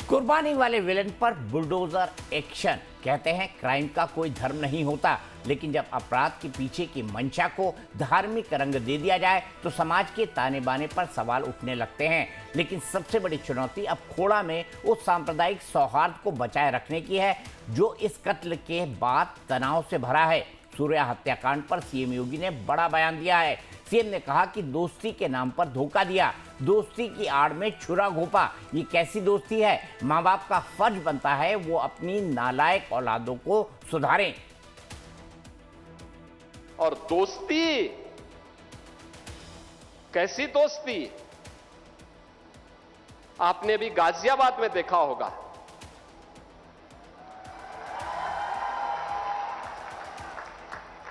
कुर्बानी वाले विलेन पर बुलडोजर एक्शन। कहते हैं क्राइम का कोई धर्म नहीं होता, लेकिन जब अपराध के पीछे की मंशा को धार्मिक रंग दे दिया जाए तो समाज के ताने बाने पर सवाल उठने लगते हैं। लेकिन सबसे बड़ी चुनौती अब खोड़ा में उस सांप्रदायिक सौहार्द को बचाए रखने की है जो इस कत्ल के बाद तनाव से भरा है। सूर्या हत्याकांड पर सीएम योगी ने बड़ा बयान दिया है। सीएम ने कहा कि दोस्ती के नाम पर धोखा दिया, दोस्ती की आड़ में छुरा घोंपा। ये कैसी दोस्ती है? माँ बाप का फर्ज बनता है वो अपनी नालायक औलादों को सुधारें। और दोस्ती, कैसी दोस्ती? आपने भी गाजियाबाद में देखा होगा।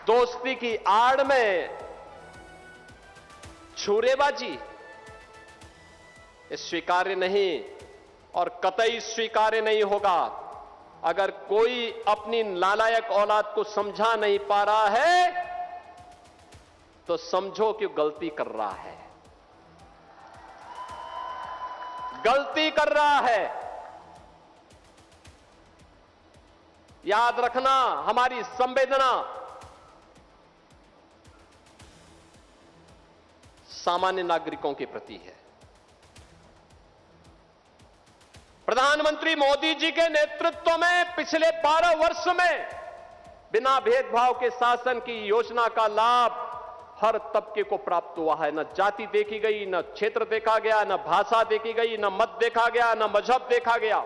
दोस्ती की आड़ में छुरेबाजी स्वीकार्य नहीं और कतई स्वीकार्य नहीं होगा। अगर कोई अपनी नालायक औलाद को समझा नहीं पा रहा है तो समझो कि गलती कर रहा है, गलती कर रहा है। याद रखना, हमारी संवेदना सामान्य नागरिकों के प्रति है। प्रधानमंत्री मोदी जी के नेतृत्व में पिछले 12 वर्ष में बिना भेदभाव के शासन की योजना का लाभ हर तबके को प्राप्त हुआ है। न जाति देखी गई, न क्षेत्र देखा गया, न भाषा देखी गई, न मत देखा गया, न मजहब देखा गया।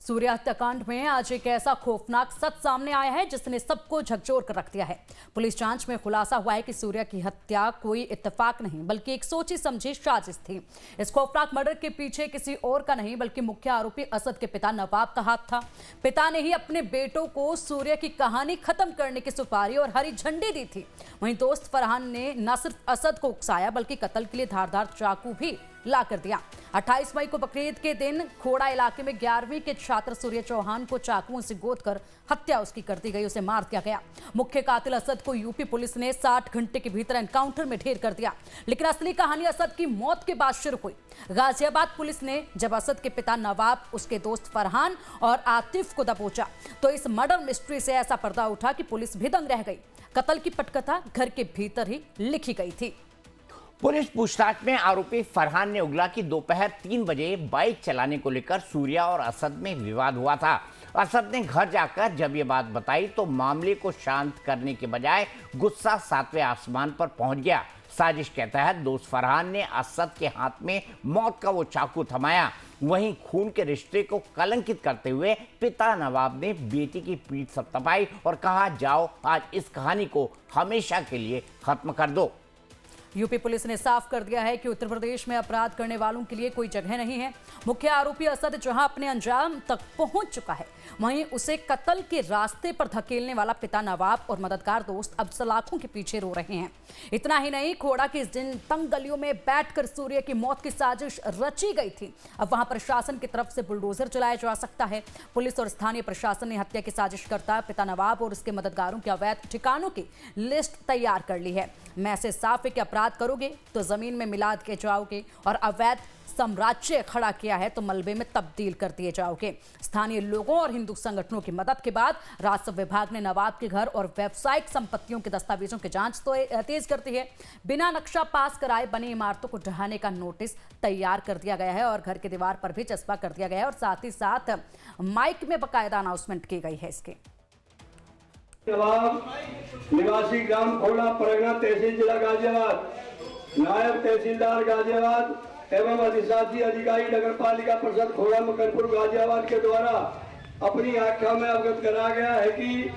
सूर्या हत्याकांड में आज एक ऐसा खौफनाक सच सामने आया है जिसने सबको झकझोर कर रख दिया है। पुलिस जांच में खुलासा हुआ है कि सूर्या की हत्या कोई इत्तेफाक नहीं बल्कि एक सोची समझी साजिश थी। इस खौफनाक मर्डर के पीछे किसी और का नहीं बल्कि मुख्य आरोपी असद के पिता नवाब का हाथ था। पिता ने ही अपने बेटों को सूर्या की कहानी खत्म करने की सुपारी और हरी झंडी दी थी। वहीं दोस्त फरहान ने न सिर्फ असद को उकसाया बल्कि कत्ल के लिए धारदार चाकू भी ला कर दिया। 28 मई को बकरीद के दिन खोड़ा इलाके में 11वीं के छात्र सूर्य चौहान को चाकुओं से गोदकर हत्या उसकी कर दी गई, उसे मार दिया गया। मुख्य कातिल असद को यूपी पुलिस ने 60 घंटे के भीतर एनकाउंटर में ढेर कर दिया। लेकिन असली कहानी असद की मौत के बाद शुरू हुई। गाजियाबाद पुलिस ने जब असद के पिता नवाब, उसके दोस्त फरहान और आतिफ को दबोचा तो इस मर्डर मिस्ट्री से ऐसा पर्दा उठा कि पुलिस भी दंग रह गई। कत्ल की पटकथा घर के भीतर ही लिखी गई थी। पुलिस पूछताछ में आरोपी फरहान ने उगला कि दोपहर 3 बजे बाइक चलाने को लेकर सूर्या और असद में विवाद हुआ था। असद ने घर जाकर जब ये बात बताई तो मामले को शांत करने के बजाय गुस्सा 7वें आसमान पर पहुंच गया। साजिश के तहत दोस्त फरहान ने असद के हाथ में मौत का वो चाकू थमाया। वहीं खून के रिश्ते को कलंकित करते हुए पिता नवाब ने बेटी की पीठ थपथपाई और कहा, जाओ आज इस कहानी को हमेशा के लिए खत्म कर दो। यूपी पुलिस ने साफ कर दिया है कि उत्तर प्रदेश में अपराध करने वालों के लिए कोई जगह नहीं है। मुख्य आरोपी असद जहां अपने अंजाम तक पहुंच चुका है, वहीं उसे कत्ल के रास्ते पर धकेलने वाला पिता नवाब और मददगार दोस्त अब सलाखों के पीछे रो रहे हैं। इतना ही नहीं, खोड़ा की जिन तंग गलियों में बैठकर सूर्य की मौत की साजिश रची गई थी, अब वहां प्रशासन की तरफ से बुलडोजर चलाया जा सकता है। पुलिस और स्थानीय प्रशासन ने हत्या की साजिश करता पिता नवाब और उसके मददगारों के अवैध ठिकानों की लिस्ट तैयार कर ली है। मैसेज साफ है कि अपराध करोगे तो जमीन में मिला के जाओगे और अवैध साम्राज्य खड़ा किया है तो मलबे में तब्दील कर दिए जाओगे। स्थानीय लोगों और हिंदू संगठनों की मदद के बाद राजस्व विभाग ने नवाब के घर और व्यावसायिक संपत्तियों के दस्तावेजों की जांच तो तेज करती है। बिना नक्शा पास कराए बनी इमारतों को ढहाने का नोटिस तैयार कर दिया गया है और घर की दीवार पर भी चस्पा कर दिया गया है और साथ ही साथ माइक में बाकायदा अनाउंसमेंट की गई है। इसके निवासी ग्राम खोड़ा, परगना तहसील, जिला गाजियाबाद, नायब तहसीलदार गाजियाबाद एवं अधिशासी अधिकारी नगर पालिका परिषद खोड़ा मकनपुर गाजियाबाद के द्वारा अपनी आख्या में अवगत कराया गया है कि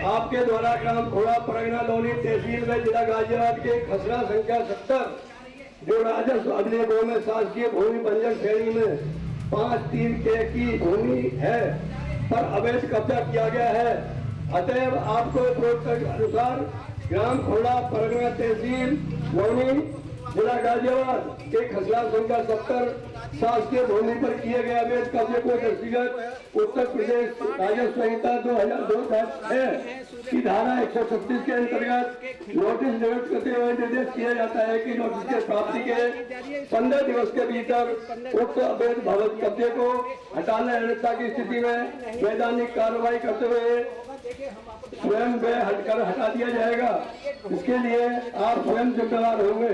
आपके द्वारा ग्राम खोड़ा, परगना लोनी तहसील में जिला गाजियाबाद के खसरा संख्या 70 जो राजस्व अभिलेखों में शासकीय भूमि बंजर श्रेणी में 5-3 के की भूमि है पर अवैध कब्जा किया गया है। अतएव आपको उपरोक्त के अनुसार ग्राम खोड़ा, परगना तहसील, लोनी जिला गाजियाबाद के खसला संख्या 70 शासकीय भूमि पर किए गए अवैध कब्जे को दृष्टिगत उत्तर प्रदेश राजस्व संहिता 2006 की धारा 136 के अंतर्गत नोटिस निर्गत करते हुए निर्देश किया जाता है कि नोटिस के प्राप्ति के 15 दिवस के भीतर उक्त अवैध भवन कब्जे को हटाने अनिच्छा की स्थिति में वैधानिक कार्रवाई करते हुए स्वयं वे हटकर हटा दिया जाएगा। इसके लिए आप स्वयं जिम्मेदार होंगे।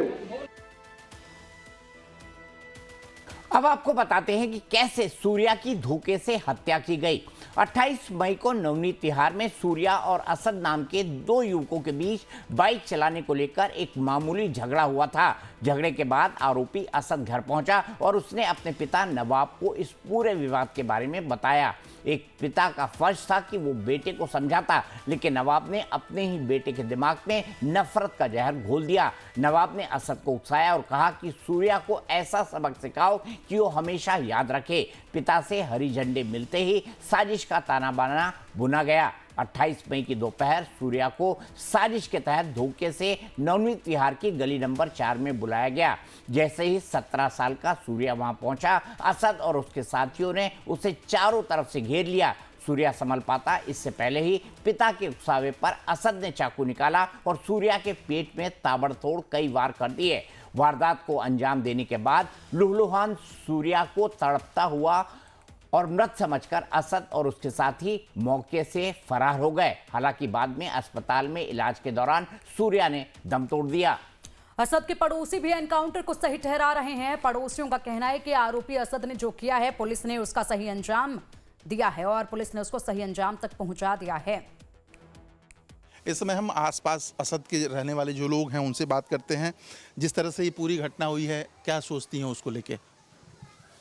अब आपको बताते हैं कि कैसे सूर्या की धोखे से हत्या की गई। 28 मई को नवनीत तिहार में सूर्या और असद नाम के दो युवकों के बीच बाइक चलाने को लेकर एक मामूली झगड़ा हुआ था। झगड़े के बाद आरोपी असद घर पहुंचा और उसने अपने पिता नवाब को इस पूरे विवाद के बारे में बताया। एक पिता का फर्ज था कि वो बेटे को समझाता, लेकिन नवाब ने अपने ही बेटे के दिमाग में नफरत का जहर घोल दिया। नवाब ने असद को उकसाया और कहा कि सूर्या को ऐसा सबक सिखाओ कि वो हमेशा याद रखे। पिता से हरी झंडे मिलते ही साजिश का ताना बाना बुना गया। 28 मई की दोपहर सूर्या को साजिश के तहत धोखे से नवनीत विहार की गली नंबर 4 में बुलाया गया। जैसे ही 17 साल का सूर्या वहां पहुंचा, असद और उसके साथियों ने उसे चारों तरफ से घेर लिया। सूर्या संभल पाता इससे पहले ही पिता के उकसावे पर असद ने चाकू निकाला और सूर्या के पेट में ताबड़तोड़ कई वार कर दिए। वारदात को अंजाम देने के बाद लुहलुहान सूर्या को तड़पता हुआ और मृत समझकर असद और उसके साथी मौके से फरार हो गए। हालांकि बाद में अस्पताल में इलाज के दौरान सूर्या ने दम तोड़ दिया। असद के पड़ोसी भी एनकाउंटर को सही ठहरा रहे हैं। पड़ोसियों का कहना है कि आरोपी असद ने जो किया है, पुलिस ने उसका सही अंजाम दिया है और पुलिस ने उसको सही अंजाम तक पहुंचा दिया है। इस समय हम आसपास असद के रहने वाले जो लोग हैं उनसे बात करते हैं। जिस तरह से ये पूरी घटना हुई है, क्या सोचती हैं उसको लेके?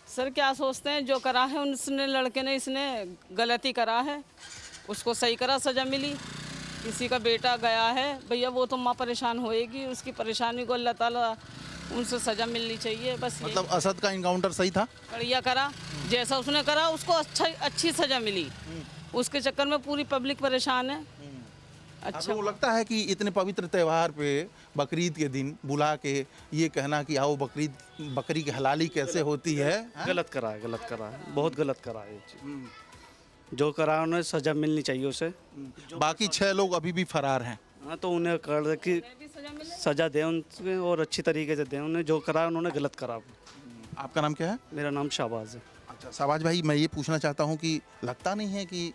सर क्या सोचते हैं, जो करा है उसने, लड़के ने इसने गलती करा है, उसको सही करा, सज़ा मिली। किसी का बेटा गया है भैया, वो तो माँ परेशान होएगी, उसकी परेशानी को अल्लाह ताला उनसे सज़ा मिलनी चाहिए। बस मतलब असद का इनकाउंटर सही था, बढ़िया करा, जैसा उसने करा उसको अच्छी सज़ा मिली। उसके चक्कर में पूरी पब्लिक परेशान है। अच्छा, आपको लगता है कि इतने पवित्र त्यौहार पे बकरीद के दिन बुला के ये कहना कि आओ बकरी की हलाली कैसे होती है? गलत करा है, गलत करा है, बहुत गलत करा है ये चीज़। जो करा उन्हें सज़ा मिलनी चाहिए उसे। बाकी 6 लोग अभी भी फरार हैं। हाँ, तो उन्हें कर कि सज़ा दें उनसे और अच्छी तरीके से दें उन्हें। जो करा उन्होंने गलत करा। आपका नाम क्या है? मेरा नाम शाहबाज है। अच्छा शाहबाज भाई, मैं ये पूछना चाहता हूँ कि लगता नहीं है कि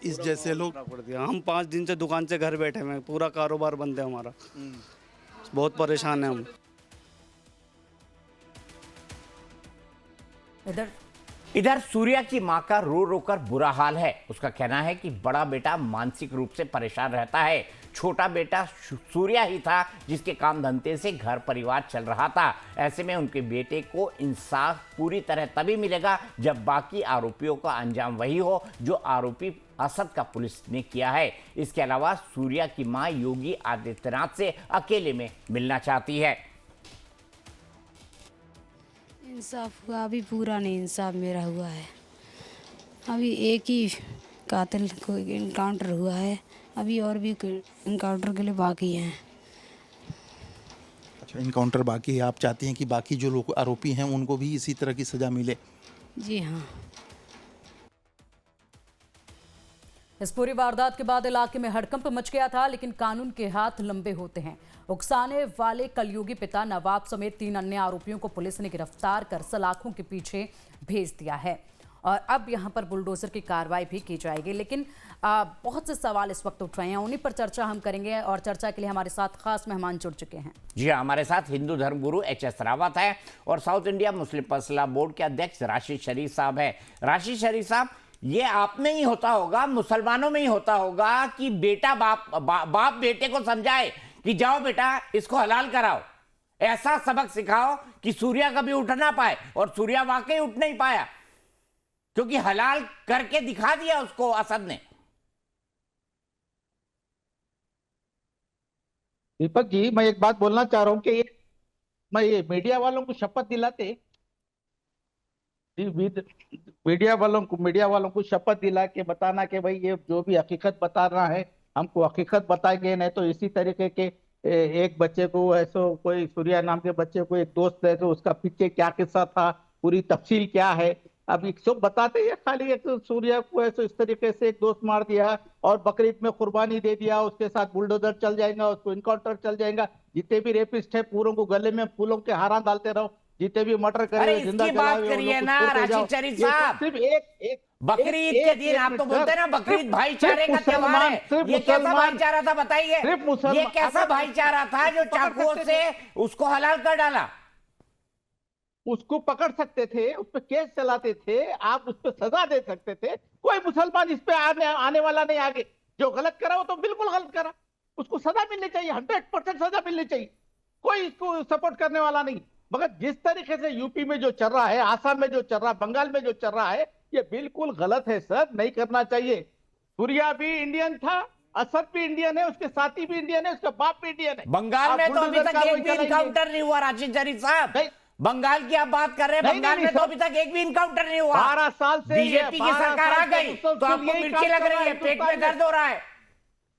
इस जैसे लोग, हम 5 दिन से दुकान से घर बैठे हुए हैं, पूरा कारोबार बंद है हमारा, बहुत परेशान है हम। इधर सूर्या की मां का रो रो कर बुरा हाल है। उसका कहना है कि बड़ा बेटा मानसिक रूप से परेशान रहता है। छोटा बेटा सूर्या ही था जिसके काम धंधे से घर परिवार चल रहा था। ऐसे में उनके बेटे को इंसाफ पूरी तरह तभी मिलेगा जब बाकी आरोपियों का अंजाम वही हो जो आरोपी असद का पुलिस ने किया है। इसके अलावा सूर्या की मां योगी आदित्यनाथ से अकेले में मिलना चाहती है। इंसाफ हुआ अभी पूरा नहीं, इंसाफ मेरा हुआ है। अभी एक ही कातिल को इनकाउंटर हुआ है, अभी और भी इनकाउंटर के लिए बाकी हैं। अच्छा इनकाउंटर बाकी है, आप चाहती हैं कि बाकी जो लोग आरोपी हैं उनको भी इसी तरह की सज़ा मिले? जी हाँ। इस पूरी वारदात के बाद इलाके में हड़कंप मच गया था, लेकिन कानून के हाथ लंबे होते हैं। उकसाने वाले कलयुगी पिता नवाब समेत 3 अन्य आरोपियों को पुलिस ने गिरफ्तार कर सलाखों के पीछे भेज दिया है और अब यहां पर बुलडोजर की कार्रवाई भी की जाएगी। लेकिन बहुत से सवाल इस वक्त उठ रहे हैं, उन्हीं पर चर्चा हम करेंगे और चर्चा के लिए हमारे साथ खास मेहमान जुड़ चुके हैं। जी हाँ, हमारे साथ हिंदू धर्म गुरु HS रावत है और south India Muslim personal board के अध्यक्ष राशिद शरीफ साहब है। राशिद शरीफ साहब, ये आप में ही होता होगा, मुसलमानों में ही होता होगा कि बेटा बाप बेटे को समझाए कि जाओ बेटा इसको हलाल कराओ, ऐसा सबक सिखाओ कि सूर्या कभी उठ ना पाए। और सूर्या वाकई उठ नहीं पाया क्योंकि हलाल करके दिखा दिया उसको असद ने। दीपक जी, मैं एक बात बोलना चाह रहा हूँ कि मैं ये मीडिया वालों को शपथ दिलाते, मीडिया वालों को शपथ दिला के बताना कि भाई ये जो भी हकीकत बता रहा है हमको हकीकत बताएंगे, नहीं तो इसी तरीके के एक बच्चे को ऐसो कोई सूर्या नाम के बच्चे को एक दोस्त है, तो उसका पीछे क्या किस्सा था, पूरी तफसील क्या है, अब एक सब बताते हैं। खाली एक सूर्या को ऐसे इस तरीके से एक दोस्त मार दिया और बकरीद में कुर्बानी दे दिया, उसके साथ बुलडोजर चल जाएगा, उसको इनकाउंटर चल जाएगा। जितने भी रेपिस्ट है पूरों को गले में फूलों के हारा डालते रहो, जितने भी मर्डर करे अरे जिंदा इसकी जलाए बात हुए, करिए उन लोग ना को छोड़ के जाओ। राशिद शरीफ ये साहब। सिर्फ एक बकरीद के दिन आप तो बोलते हैं ना बकरीद भाईचारे का त्योहार है, ये कैसा भाईचारा था बताइए? सिर्फ मुसलमान- ये कैसा भाईचारा था जो चाकुओं से उसको हलाल कर डाला? उसको पकड़ सकते थे, उस पर केस चलाते थे, आप उस पर सजा दे सकते थे। कोई मुसलमान इस पे आने वाला नहीं आगे। जो गलत करा वो तो बिल्कुल गलत करा, उसको सजा मिलनी चाहिए, 100% सजा मिलनी चाहिए। कोई इसको सपोर्ट करने वाला नहीं। मगर जिस तरीके से यूपी में जो चल रहा है, आसाम में जो चल रहा है, बंगाल में जो चल रहा है, ये बिल्कुल गलत है सर, नहीं करना चाहिए। सूर्या भी इंडियन था, असद भी इंडियन है, उसके साथी भी इंडियन है, उसका बाप भी इंडियन है। बंगाल में तो अभी तक एक भी इनकाउंटर नहीं हुआ राशिद शरीफ साहब। नहीं। बंगाल की आप बात कर रहे हैं, नहीं, बंगाल नहीं, में तो सर। अभी तक एक भी इनकाउंटर नहीं हुआ। 12 साल से बीजेपी की सरकार आ गई तो आपको मिर्ची लग रही है, पेट में दर्द हो रहा है।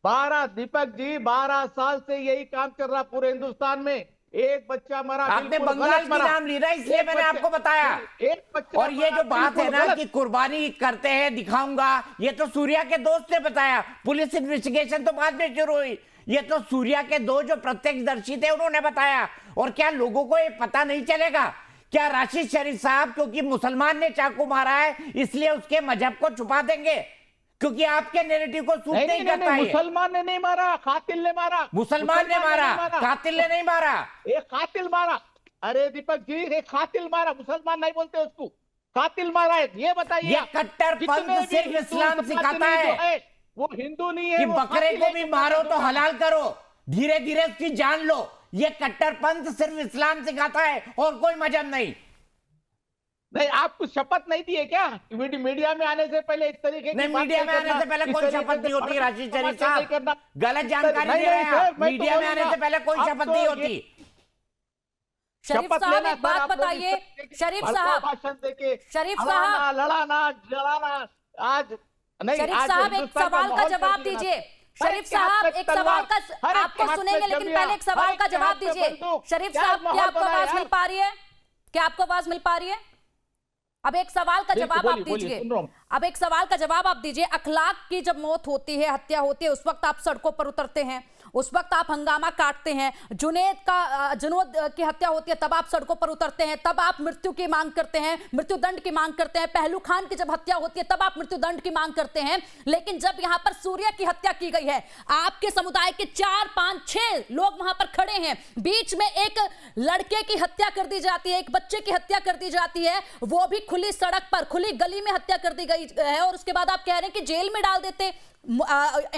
12 दीपक जी 12 साल से यही काम चल रहा पूरे हिंदुस्तान में। एक बच्चा मरा, आपने बिल्कुल बंगाल गलत की मरा। नाम ली ना, इसलिए एक मैंने बच्चे- आपको बताया। एक बच्चा और ये मरा, जो बात है बिल्कुल ना गलत। कि कुर्बानी करते हैं दिखाऊंगा, ये तो सूर्या के दोस्त ने बताया। पुलिस इन्वेस्टिगेशन तो बाद में शुरू हुई, ये तो सूर्या के दो जो प्रत्यक्षदर्शी थे उन्होंने बताया। और क्या लोगों को ये पता नहीं चलेगा? क्या राशिद शरीफ साहब क्योंकि मुसलमान ने चाकू मारा है इसलिए उसके मजहब को छुपा देंगे? क्योंकि आपके नैरेटिव को सूट नहीं करता है। मुसलमान ने नहीं मारा, कातिल ने मारा। मुसलमान ने मारा, कातिल ने नहीं मारा। एक कातिल मारा। अरे दीपक जी, एक कातिल मारा, मुसलमान नहीं बोलते उसको, कातिल मारा है। ये बताइए, ये कट्टरपंथ सिर्फ इस्लाम सिखाता है वो हिंदू नहीं है कि वो बकरे कातिल को है, भी जो मारो तो कातिल हलाल करो, धीरे धीरे उसकी जान लो। ये कट्टरपंथ सिर्फ इस्लाम सिखाता है और कोई मजहब नहीं। नहीं, आपको शपथ नहीं दी है क्या? मीडिया में आने से पहले इस तरीके की नहीं, बात मीडिया में आने करना, से पहले इस कोई तरीके शपथ से नहीं होती राशिद शरीफ नहीं साहब, करना। गलत जानकारी नहीं, दे रहे हैं नहीं, आप। मैं तो मीडिया में आने बोलूंगा। से पहले कोई अब शपथ तो नहीं ये- होती। शरीफ शपथ साहब लेना एक सर, बात आप लोग बताइए, इस तरीके के शरीफ भड़काऊ साहब, भाषण देके शरीफ हराना, साहब, लड़ाना, जलाना, आज नहीं, शरीफ आज साहब एक हिंदुस्तान सवाल का माहौल जवाब कर दिया ना। दीजिए। हर शरीफ के हाथ साहब में एक सवाल तलवार, का हर एक आपको के हाथ सुनेंगे, में लेकिन जमिया, पहले एक सवाल हर का एक के जवाब हाथ में दीजिए। बंदूक। शरीफ क्या साहब, क्या माहौल आपको बना है आवाज मिल यार? पा रही है? क्या आपको आवाज मिल पा रही है? अब एक सवाल का बिल्कुल, जवाब आप बोलिए, बोलिए, दीजिए। सुन रहा हूं। अब एक सवाल का जवाब आप दीजिए। अखलाक की जब मौत होती है, हत्या होती है, उस वक्त आप सड़कों पर उतरते हैं, उस वक्त आप हंगामा काटते हैं। जुनैद की हत्या होती है तब आप सड़कों पर उतरते हैं, तब आप मृत्यु की मांग करते हैं, मृत्यु दंड की मांग करते हैं। पहलू खान की जब हत्या होती है तब आप मृत्यु दंड की मांग करते हैं। लेकिन जब यहां पर सूर्या की हत्या की गई है, आपके समुदाय के 4, 5, 6 लोग वहां पर खड़े हैं, बीच में एक लड़के की हत्या कर दी जाती है, एक बच्चे की हत्या कर दी जाती है, वो भी खुली सड़क पर, खुली गली में हत्या कर दी गई है। और उसके बाद आप कह रहे हैं कि जेल में डाल देते,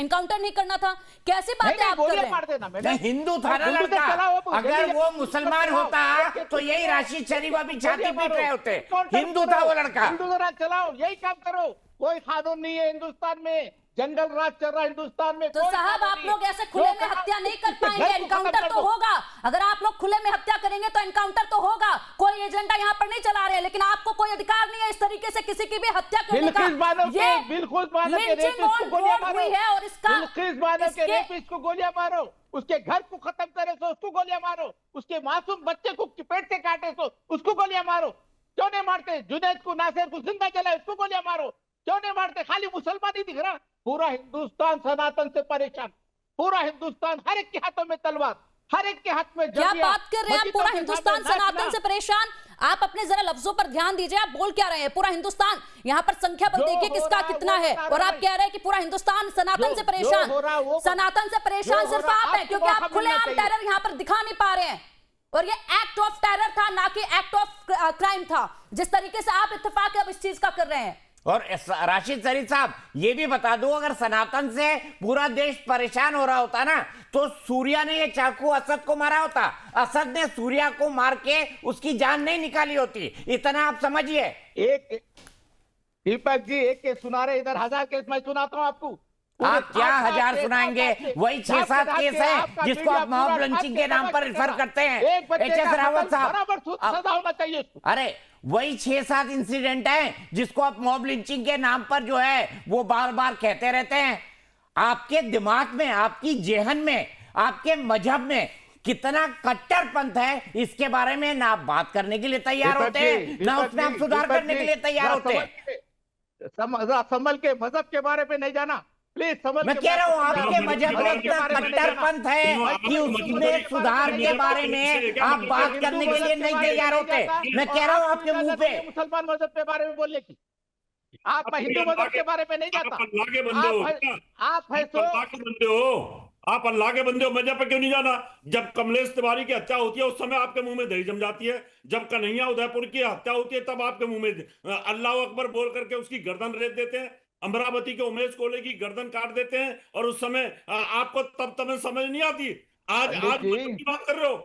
एनकाउंटर नहीं करना था। कैसी बात है आप कर रहे हैं? नहीं, हिंदू था ना लड़का, अगर वो मुसलमान होता तो यही राशिद शरीफ अभी छाती पीट रहे होते। हिंदू था वो लड़का। हिंदू राज चलाओ, यही काम करो। कोई कानून नहीं है हिंदुस्तान में, जंगल राज चल रहा है हिंदुस्तान में। तो साहब आप लोग ऐसे खुले में हत्या नहीं कर पाएंगे, एनकाउंटर तो होगा। अगर आप लोग खुले में हत्या करेंगे तो एनकाउंटर तो होगा। कोई एजेंडा यहाँ पर नहीं चला रहे, लेकिन आपको कोई अधिकार नहीं है इस तरीके से किसी की भी हत्या करने का। ये लिंचिंग ऑन रोड हुई है और इसका को गोलियां मारो, उसके घर को खत्म करे तो उसको गोलियां मारो, उसके मासूम बच्चे को पेट से काटे तो उसको गोलियां मारो। क्यों नहीं मारते? जुनैद को, नासिर को जिंदा जलाए, उसको गोलियां मारो। क्यों नहीं मारते? खाली मुसलमान ही दिख रहा, पूरा हिंदुस्तान सनातन से परेशान, पूरा हिंदुस्तान, हर एक के हाथों में तलवार, हर एक के हाथ में क्या बात कर रहे हैं आप? पूरा हिंदुस्तान सनातन से परेशान? आप अपने जरा लफ्जों पर ध्यान दीजिए, आप बोल क्या रहे हैं? पूरा हिंदुस्तान, यहाँ पर संख्या बल देखिए किसका कितना है, और आप कह रहे हैं कि पूरा हिंदुस्तान सनातन से परेशान। सनातन से परेशान सिर्फ आप हैं, क्योंकि आप खुलेआम टेरर यहाँ पर दिखा नहीं पा रहे हैं। और ये एक्ट ऑफ टेरर था, ना कि एक्ट ऑफ क्राइम था, जिस तरीके से आप इत्तेफाक अब इस चीज का कर रहे हैं। और राशिद शरीफ साहब, ये भी बता दो, अगर सनातन से पूरा देश परेशान हो रहा होता ना, तो सूर्या ने ये चाकू असद को मारा होता। असद ने सूर्या को मार के उसकी जान नहीं निकाली होती। इतना आप समझिए। एक दीपक जी, एक केस सुना रहे, इधर 1000 केस मैं सुनाता हूं आपको। आप क्या 1000 सुनाएंगे? वही 6-7 केस है जिसको आप मॉब लंचिंग के नाम पर रिफर करते हैं। एच.एस. रावत साहब, सजा होना चाहिए उसको। अरे वही 6-7 इंसिडेंट हैं जिसको आप मॉब लिंचिंग के नाम पर जो है वो बार बार कहते रहते हैं। आपके दिमाग में, आपकी जेहन में आपके मजहब में कितना कट्टरपंथ है, इसके बारे में ना आप बात करने के लिए तैयार होते हैं, ना उसमें आप सुधार करने के लिए तैयार होते हैं। संभल के मजहब के बारे में नहीं जाना प्लीज। मैं कह रहा हूँ आपके मजहब में इतना कट्टरपंथ है कि उसमें सुधार के बारे में आप बात करने के लिए नहीं तैयार होते। मैं कह रहा हूँ आपके मुंह पे मुसलमान मजहब के बारे में बोलने की, आप हिंदू मजहब के बारे में नहीं जाता। अल्लाह के बंदे हो, आप है तो अल्लाह के बंदे हो, आप अल्लाह के बंदे हो, मजहब पे क्यों नहीं जाना? जब कमलेश तिवारी की हत्या होती है उस समय आपके मुंह में दही जम जाती है, जब कन्हैया उदयपुर की हत्या होती है तब आपके मुंह में अल्लाह अकबर बोल करके उसकी गर्दन रेत देते हैं, अमरावती के उमेश कोले की गर्दन काट देते हैं, और उस समय आपको तब समझ नहीं आती। आज की बात कर रहे हो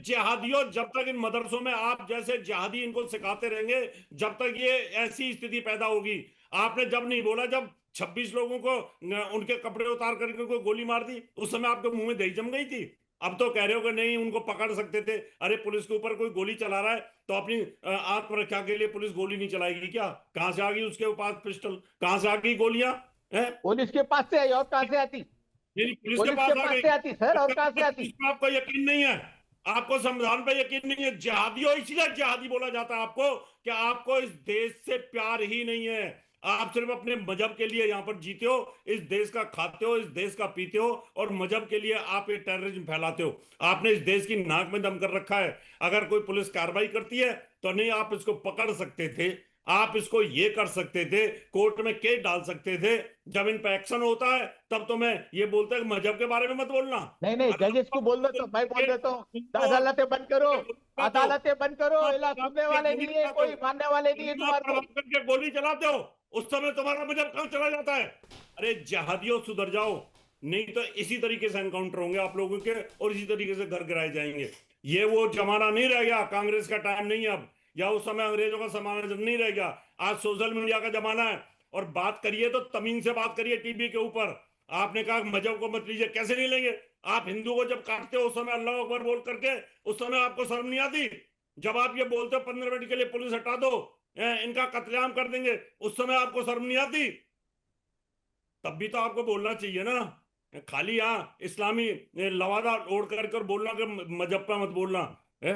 जिहादियों, जब तक इन मदरसों में आप जैसे जिहादी इनको सिखाते रहेंगे, जब तक ये ऐसी स्थिति पैदा होगी। आपने जब नहीं बोला, जब 26 लोगों को उनके कपड़े उतार करके उनको गोली मार दी, उस समय आपके मुंह में दही जम गई थी। अब तो कह रहे हो कि नहीं उनको पकड़ सकते थे। अरे पुलिस के ऊपर कोई गोली चला रहा है तो अपनी आत्मरक्षा के लिए पुलिस गोली नहीं चलाएगी क्या? कहां से आ गई उसके पास पिस्टल, कहां से आ गई गोलियां? पुलिस के पास से आई और कहां से आती? पुलिस के पास आ गई सर, और कहां से आती? आपको यकीन नहीं है, आपको संविधान पे यकीन नहीं है। जिहादियों, इसीलिए जिहादी बोला जाता है आपको कि आपको इस देश से प्यार ही नहीं है। आप सिर्फ अपने मजहब के लिए यहाँ पर जीते हो, इस देश का खाते हो, इस देश का पीते हो, और मजहब के लिए आप ये टेररिज्म फैलाते हो। आपने इस देश की नाक में दम कर रखा है। अगर कोई पुलिस कार्रवाई करती है तो नहीं आप इसको पकड़ सकते थे, आप इसको ये कर सकते थे, कोर्ट में केस डाल सकते थे। जब इन पे एक्शन होता है तब तो मैं ये बोलता है मजहब के बारे में मत बोलना। नहीं जजेस को बोल दो तो मैं बोल देता हूँ, अदालतें बंद करो, अदालतें बंद करो। सुनने वाले नहीं है, कोई मानने वाले नहीं है तुम्हारे। गोली चलाते हो उस समय तुम्हारा मजहब कहाँ चला जाता है? अरे जिहादियों सुधर जाओ, नहीं तो इसी तरीके से एनकाउंटर होंगे आप लोगों के, और इसी तरीके से घर गिराए जाएंगे। ये वो जमाना नहीं रह गया, कांग्रेस का टाइम नहीं है अब, या उस समय अंग्रेजों का जमाना नहीं रह गया। आज सोशल मीडिया का जमाना है, और बात करिए तो तमीज से बात करिए टीवी के ऊपर। आपने कहा मजहब को मत लीजिए, कैसे नहीं लेंगे? आप हिंदू को जब काटते हो उस समय अल्लाह अकबर बोल करके, उस समय आपको शर्म नहीं आती? जब आप ये बोलते हो 15 मिनट के लिए पुलिस हटा दो, इनका कत्लेआम कर देंगे, उस समय आपको शर्म नहीं आती? तब भी तो आपको बोलना चाहिए ना, खाली यहाँ इस्लामी लवादा ओढ़ कर बोलना कि मजहब पे मत बोलना है।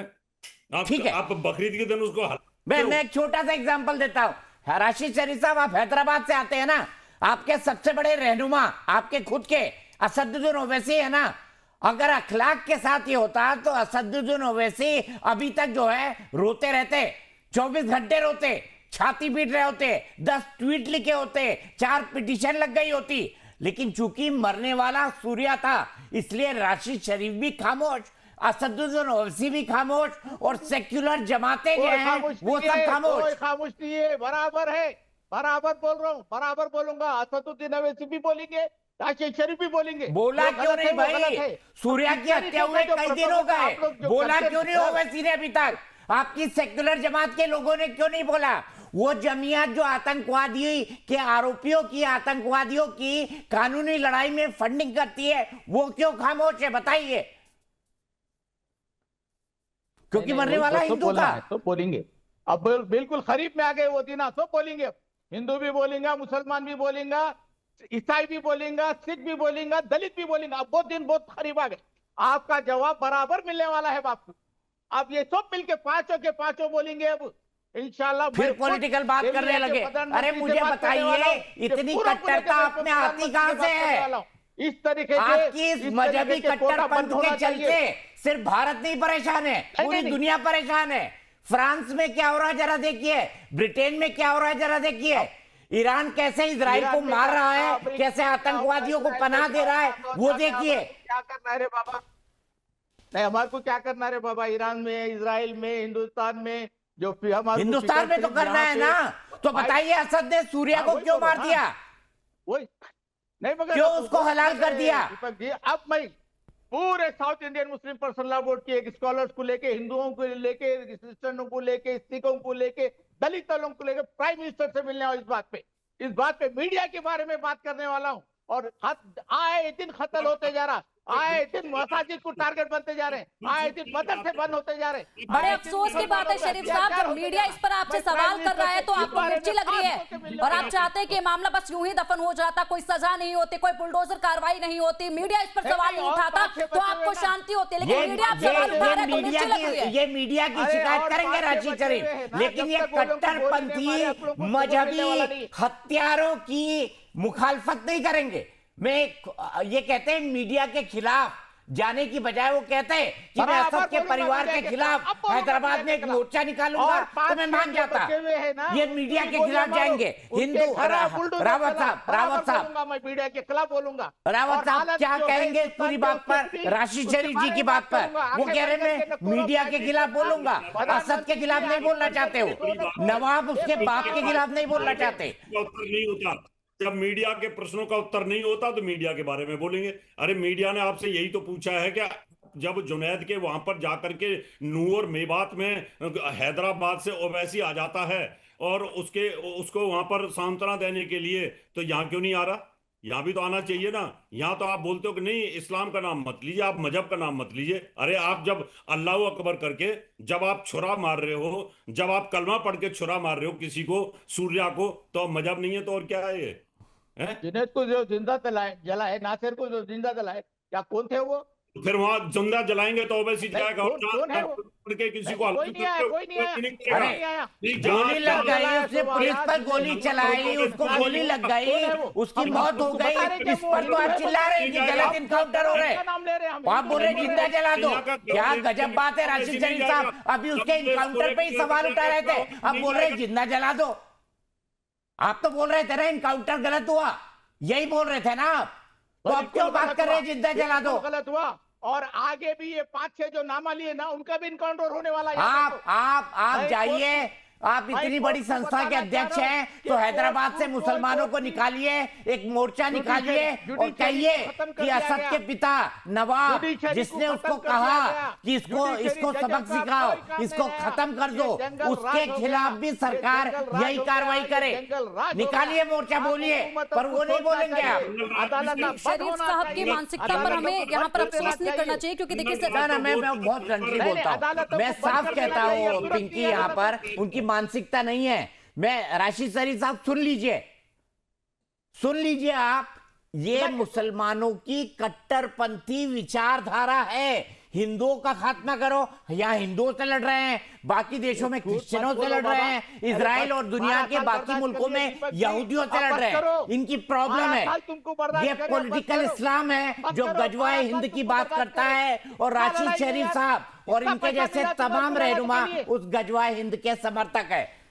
ठीक है, आप बकरीद के दिन उसको मैं एक छोटा सा एग्जांपल देता हूं। राशिद शरीफ साहब, आप हैदराबाद से आते हैं ना, आपके सबसे बड़े रहनुमा आपके खुद के असदुद्दीन ओवैसी है ना। अगर अखलाक के साथ ये होता तो असदुद्दीन ओवैसी अभी तक जो है रोते रहते, 24 घंटे रोते, छाती पीट रहे होते, 10 ट्वीट लिखे होते, 4 पिटीशन लग गई होती। लेकिन चूंकि मरने वाला सूर्या था, इसलिए राशिद शरीफ भी खामोश, असदुद्दीन ओवैसी भी खामोश, और सेक्युलर जमाते जो हैं वो सब खामोश। खामोश नहीं है, बराबर है, बराबर बोल रहा हूँ, बराबर बोलूंगा। असदुद्दीन ओवैसी भी बोलेंगे, राशिद शरीफ भी बोलेंगे। बोला क्यों नहीं भाई? सूर्या की हत्या हुए कई दिन हो गए, बोला क्यों नहीं ओवैसी ने अभी तक? आपकी सेक्युलर जमात के लोगों ने क्यों नहीं बोला? वो जमीयत जो आतंकवादी के आरोपियों की, आतंकवादियों की कानूनी लड़ाई में फंडिंग करती है, वो क्यों खामोश है? बताइए। क्योंकि मरने वाला हिंदू था। तो बोलेंगे, अब बिल्कुल खरीफ में आ गए वो दिन, तो बोलेंगे। हिंदू भी बोलेंगे, मुसलमान भी बोलेंगे, ईसाई भी बोलेंगे, सिख भी बोलेंगे, दलित भी बोलेंगे। अब वो दिन बहुत करीब आ गए, आपका जवाब बराबर मिलने वाला है बापू। अब ये सब मिलके पांचों के पांचों बोलेंगे अब इंशाल्लाह। फिर पॉलिटिकल बात करने लगे। अरे मुझे बताइए, इतनी कट्टरता आप में आती कहां से है? इस तरीके आपकी इस मजहबी कट्टरपंथ के चलते सिर्फ भारत नहीं परेशान है, पूरी दुनिया परेशान है। फ्रांस में क्या हो रहा है जरा देखिए, ब्रिटेन में क्या हो रहा है जरा देखिए, ईरान कैसे इजराइल को मार रहा है, कैसे आतंकवादियों को पनाह दे रहा है, वो देखिए। क्या करना है रे बाबा? नहीं, हमारे को क्या करना है बाबा? ईरान में, इजराइल में, हिंदुस्तान में, जो हिंदुस्तान में तो करना है ना। तो बताइए, असद ने सूर्या को क्यों मार दिया? वही नहीं, मगर क्यों उसको हलाल कर दिया? अब मैं पूरे south Indian Muslim personal law board के स्कॉलर्स को लेके, हिंदुओं को लेके, क्रिश्चियनों को लेके, सिखों को लेके, दलित लोगों को लेके प्राइम मिनिस्टर से मिलने वाला इस बात पे मीडिया के बारे में बात करने वाला हूँ। और आए दिन कत्ल होते जा रहा, आए दिन मसाजिद को टारगेट बनते जा रहे हैं, आए दिन मदरसे बंद होते जा रहे हैं। बड़े अफसोस की बात है शरीफ साहब, जब मीडिया इस पर आपसे सवाल कर रहा है तो आपको मिर्ची लग रही है और आप चाहते हैं कि मामला बस यूं ही दफन हो जाता, कोई सजा नहीं होती, कोई बुलडोजर कार्रवाई नहीं होती, मीडिया इस पर सवाल नहीं उठाता तो आपको शांति होती, लेकिन मीडिया आप सवाल उठा रहे हैं तो मिर्ची लग रही है। ये मीडिया की शिकायत करेंगे राशिद शरीफ, लेकिन ये कट्टरपंथी मजहबी हत्यारों की मुखालफत नहीं करेंगे। मैं ये कहते हैं मीडिया के खिलाफ जाने की बजाय वो कहते हैं कि मैं असद के परिवार के खिलाफ हैदराबाद में एक मोर्चा निकालूंगा तो मैं मान जाता। ये मीडिया के खिलाफ जाएंगे। हिंदू रावत साहब मैं मीडिया के खिलाफ बोलूंगा। रावत साहब क्या कहेंगे इस पूरी बात पर, राशिद शरीफ जी की बात पर? वो कह रहे मैं मीडिया के खिलाफ बोलूंगा, असद के खिलाफ नहीं बोलना चाहते हो, नवाब उसके बाप के खिलाफ नहीं बोलना चाहते। उत्तर नहीं होता, जब मीडिया के प्रश्नों का उत्तर नहीं होता तो मीडिया के बारे में बोलेंगे। अरे मीडिया ने आपसे यही तो पूछा है क्या, जब जुनैद के वहां पर जाकर के नूर और मेवात में हैदराबाद से ओवैसी आ जाता है और उसको वहां पर सांत्वना देने के लिए, तो यहाँ क्यों नहीं आ रहा? यहाँ भी तो आना चाहिए ना। यहाँ तो आप बोलते हो कि नहीं इस्लाम का नाम मत लीजिए, आप मजहब का नाम मत लीजिए। अरे आप जब अल्लाह अकबर करके जब आप छुरा मार रहे हो, जब आप कलमा पढ़ के छुरा मार रहे हो किसी को, सूर्या को, तो मजहब नहीं है तो और क्या है ये? जुनैद को जो जिंदा जलाए, नासिर को जो जिंदा जलाए, क्या कौन थे वो? फिर वहां जिंदा जलाएंगे तो वैसे जाएगा और के किसी को कोई नहीं आया। गोली लग गई, उसने पुलिस पर गोली चलाई, उसको गोली लग गई, उसकी मौत हो गई, इस पर तो आप चिल्ला रहे हैं कि गलत इनकाउंटर हो रहे हैं, आप बोल रहे जिंदा जला दो। क्या गजब बात है राशिद शरीफ साहब, अभी उसके इनकाउंटर पे ही सवाल उठा रहे थे, अब बोल रहे जिंदा जला दो। आप तो बोल रहे थे ना इनकाउंटर गलत हुआ, यही बोल रहे थे ना आप, तो अब क्यों बात कर रहे हैं जिंदा जला दो? गलत हुआ, और आगे भी ये 5-6 जो नामा लिए ना उनका भी इनकाउंटर होने वाला है। आप जाइए, आप इतनी बड़ी संस्था के अध्यक्ष हैं तो हैदराबाद से मुसलमानों को निकालिए, एक मोर्चा निकालिए और कहिए कि असद के पिता नवाब जिसने उसको कहा कि इसको सबक सिखाओ, इसको खत्म कर दो, उसके खिलाफ भी सरकार यही कार्रवाई करे। निकालिए मोर्चा, बोलिए, पर वो नहीं बोलेंगे आप। शरीफ साहब की मानसिकता पर हमें यहाँ पर अफसोस नहीं करना चाहिए, क्योंकि देखिए मैं बहुत फ्रेंडली बोलता हूँ, मैं साफ कहता हूँ पिंकी, यहाँ पर उनकी मानसिकता नहीं है। मैं राशिद शरीफ साहब सुन लीजिए आप, ये मुसलमानों की कट्टरपंथी विचारधारा है। हिंदुओं का खात्मा करो, यहाँ हिंदुओं से लड़ रहे हैं, बाकी देशों में क्रिश्चियनों से लड़ रहे हैं, इजराइल और दुनिया के बाकी मुल्कों में यहूदियों से लड़ रहे हैं। इनकी प्रॉब्लम है, ये पॉलिटिकल इस्लाम है जो गजवाए हिंद की बात करता है, और राशिद शरीफ साहब और इनके जैसे तमाम रहनुमा उस गजवाए हिंद के समर्थक है।